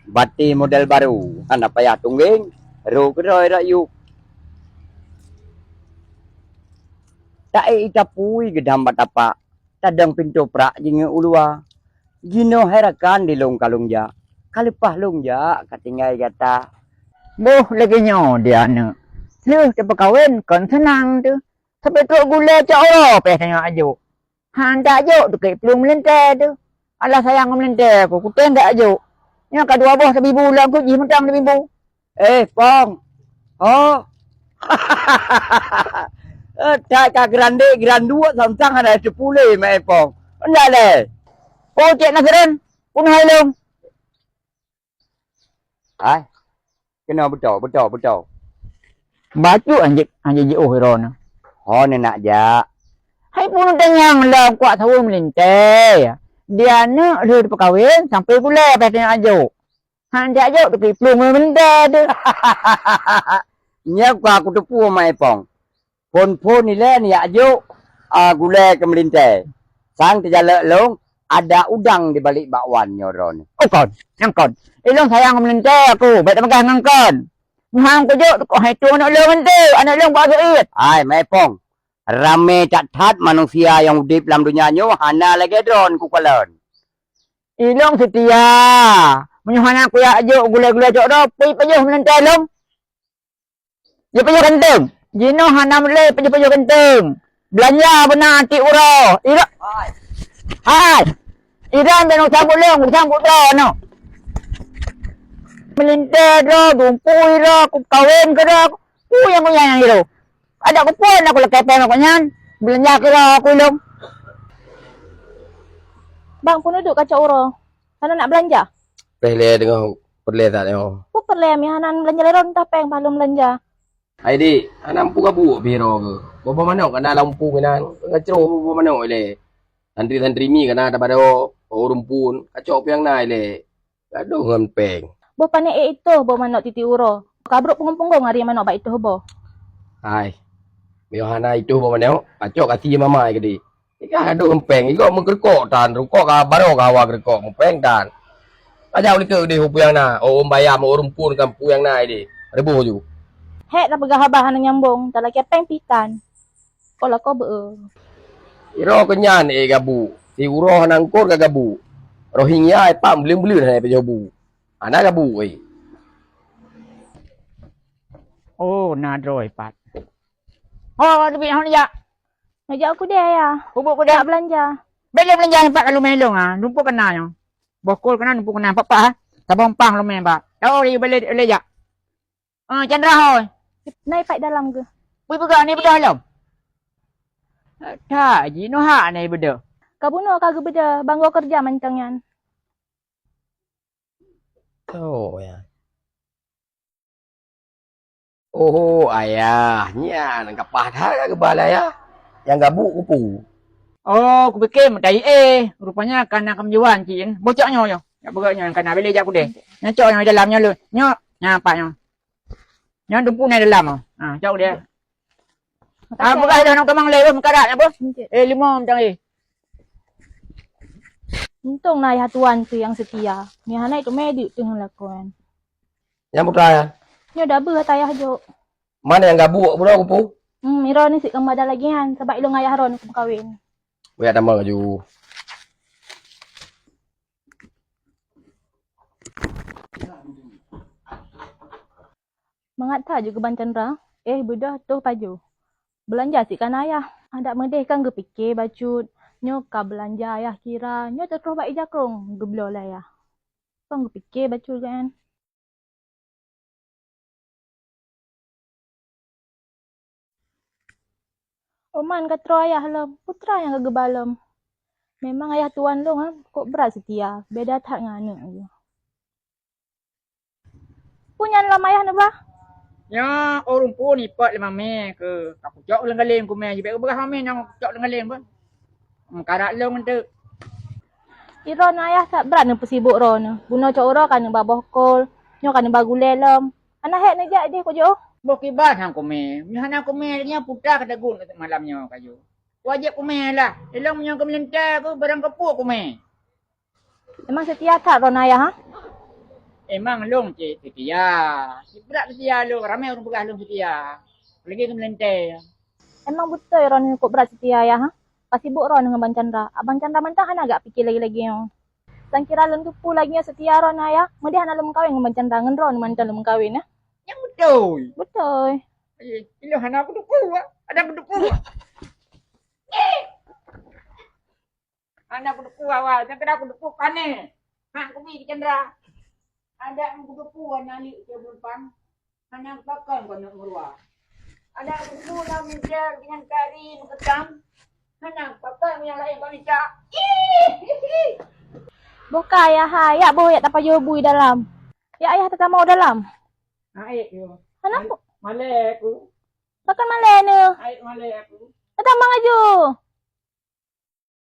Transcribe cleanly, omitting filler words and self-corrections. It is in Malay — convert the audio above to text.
Bati model baru. Anak payah tungging. Ru keroi rayu. Tak itapui gedam batapa. Tadang pintu prak jinga ulua. Gino herakan di long kalungja. Kalipah lungja katingai kata. Boh lagi nyo dia na. Lu cepat kawin kan senang tu. Sampai tu gula cak orang pe tengok ajuk. Han tak ajuk tu ke pelung melentai tu. Alah sayang melentai aku. Ku tengok ajuk. Nya kedua boh tapi bulan ku ji mentang tapi bu. Pong. Oh. Tak grande grandua samsang ada 10 mai Pong. Endak le. Oh cik Nasrin. Pun hai long. Ai. Kena betul. Baju anjik oh hero na. Oh ni nak ja. Hai pun tanyang lah kuat tahu melentai. Dia na dia perkahwin sampai gula pe tengok ajuk. Han tak ajuk tu ke pelung melentai tu. Nya aku tepu mai Pong. Pon ni le ni ajuk gule ke melintai. Sang terjala long ada udang di balik bakwan nyoron. Oh kon, yang kon. Ilong sayang melentai aku, baik tak pegang dengan kon. Muhang kujuk tu kau hai tu anak long tu, anak long buat suit. Ai mai Pong. Rame cat manusia yang udip dalam dunia nyo hana lagi drone ku kalon. Ilong setia. Menyuhan aku ya ajuk gula-gula jok dah, pi pejuh melentai long. Dia pejuh kenteng. Jino hana melai pejuh kenteng. Belanja benar anti uro. Ira. Hai. Iran dan sambut long, sambut dah no. Melintai dah, dumpui dah, aku kawin ke dah. Ku yang itu. Ada aku pun aku lekai pen aku nyan. Belanja ke dah aku long. Bang pun duduk kacau uro. Hana nak belanja? Perle tengok, perle tak tengok. Apa perlu mi Hanan belanja leron tak peng belum belanja. Hai dik, anak lampu kabuk biro ke? Bapa mana kena lampu kena ngacro bapa mana le. Santri-santri mi kena ada pada orang pun kacau piang nai le. Gaduh ngan peng. Bapak ni itu bawa manok titi uro. Kabruk pengung-pengung hari manok baik itu bo. Hai. Biohana itu bapa mana? Kacau kasi mama ke dik. Ika gaduh ngan peng, iko mengkerkok tan, rukok ka baro ka wa kerkok mempeng tan. Aja boleh ke dik piang na. Oh bayar orang pun kan piang nai dik. Rebuh ju. Hek tak pegah habah Hanan nyambung. Tak lagi peng pikan. Kalau kau Iro kenyan gabu. Si uroh nangkor ka gabu. Rohingya pam belum-belum hai pe jobu. Ana gabu Oh, nadroi pat. Oh, lebih hon ya. ngajak aku dia ya. Bubuk ku Nak dah. belanja. Beli belanja empat kalau melong ah. Lumpuh kena yo. Bokol kena lumpuh kena apa ah. Tabang pang lo main pak. Oh, dia beli ya. Chandra hoi. Naik paik dalam ke? Bui pegang ni pegang lom. Tak, jino hak ni beda. Kau bunuh kagak beda. Banggo kerja mancangnya. Oh ya. Oh ayahnya nangkap padah ke balai ya. Yang gabu kupu. Oh, aku fikir dari rupanya karena kemenjuan cin. Bocoknya yo. Ya begaknya karena beli jak aku deh. Nyocoknya dalamnya lu. Nyok, nyapanya. Yang dumpu ni dalam ah. Cok dia. Bukan dah nak tomang le mekarat apa? 5 macam ni. Untung naik hatuan tu yang setia. Ni Hana itu medik tu yang lakukan. Yang putra ya. Ni dah bertayah juk. Mana yang gabu pula kupu? Miro ni si kemada lagi han. Sebab ilung ayah Ron aku berkahwin. Wei tambah ju. Mengata juga Ban Chandra. Bedah tu paju. Belanja si kan ayah. Ada medeh kan ge fikir bacut. Nyo ka belanja ayah kira. Nyo terus baik jakrong. Geblo lah ya. Kan ge fikir bacut kan. Oman katro ayah lem. Putra yang ke balem. Memang ayah tuan long ha. Kok berat setia. Beda tak ngane aja. Punya lam ayah ni bah. Ya, orang pun ipat 5 me ke. Aku cok lengaleng ku me. Jebek berah me yang cok lengaleng pun. Karak long tu. Iron ayah tak berat ni pesibuk ron. Guna cok ro kan baboh kol. Nyo kan bagule lem. Anak hek ni jak dia ko jo. Bok kibat hang ku me. Nyana ku me nya putra kada gun malamnya kayu. Wajib ku me lah. Elong nya ke melentai ku barang kepuk ku me. Memang setia tak ron ayah, ha? Emang long cik setia. Si berat setia long. Ramai orang pegah long setia. Lagi ke melentai. Emang betul ron ikut berat setia ayah, ha? Pas sibuk ron dengan Abang Chandra. Abang Chandra mentah Han agak fikir lagi-lagi yang. Sang kira lem tupu lagi yang setia ron ayah. Mesti Han lem kawin dengan Abang Chandra. Ngen ron dengan lem kawin, ya? Yang betul. Betul. Ini hana aku duku. Ada aku duku. Hana aku duku awal. Jangan kena aku duku kane. Ha, aku pergi ke Chandra. Ada aku duku nyali ke bulpan. Hana bakal kau nak merua. Ada aku duku lah minjar dengan kari ketang. Hana bakal yang lain kau minta. Bukan ayah, ha? Ya boh ya tak payah bui dalam. Ya ayah tak mau dalam. Aik yo. Kenapa? Malek aku. Takkan malah ni. Aik malek aku. Datang bang aju.